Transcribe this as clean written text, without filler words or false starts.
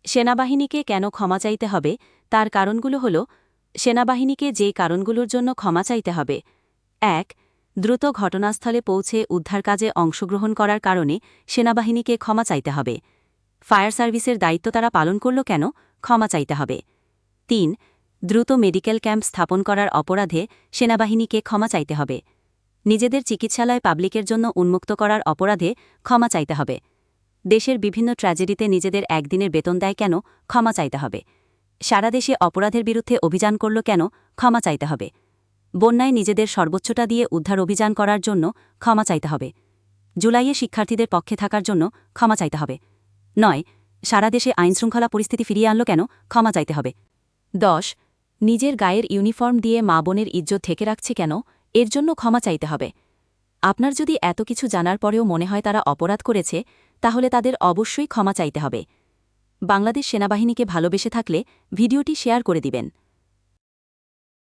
সেনাবাহিনীকে কেন ক্ষমা চাইতে হবে তার কারণগুলো হল সেনাবাহিনীকে যে কারণগুলোর জন্য ক্ষমা চাইতে হবে ১ দ্রুত ঘটনাস্থলে পৌঁছে উদ্ধার কাজে অংশগ্রহণ করার কারণে সেনাবাহিনীকে ক্ষমা চাইতে হবে ফায়ার সার্ভিসের দায়িত্ব তারা পালন করল কেন ক্ষমা চাইতে হবে ৩ দ্রুত মেডিকেল ক্যাম্প স্থাপন করার অপরাধে সেনাবাহিনীকে ক্ষমা চাইতে হবে নিজেদের চিকিৎসালয় পাবলিকের জন্য উন্মুক্ত করার অপরাধে ক্ষমা চাইতে হবে দেশের বিভিন্ন ট্র্যাজেডিতে নিজেদের একদিনের বেতন দেয় কেন ক্ষমা চাইতে হবে সারা দেশে অপরাধের বিরুদ্ধে অভিযান করল কেন ক্ষমা চাইতে হবে বন্যায় নিজেদের সর্বোচ্চটা দিয়ে উদ্ধার অভিযান করার জন্য ক্ষমা চাইতে হবে জুলাইয়ে শিক্ষার্থীদের পক্ষে থাকার জন্য ক্ষমা চাইতে হবে ৯ সারা দেশে আইনশৃঙ্খলা পরিস্থিতি ফিরিয়ে আনল কেন ক্ষমা চাইতে হবে ১০ নিজের গায়ের ইউনিফর্ম দিয়ে মা বোনের ইজ্জত ঢেকে রাখছে কেন এর জন্য ক্ষমা চাইতে হবে আপনার যদি এত কিছু জানার পরেও মনে হয় তারা অপরাধ করেছে তাহলে তাদের অবশ্যই ক্ষমা চাইতে হবে বাংলাদেশ সেনাবাহিনীকে ভালোবেসে থাকলে ভিডিওটি শেয়ার করে দিবেন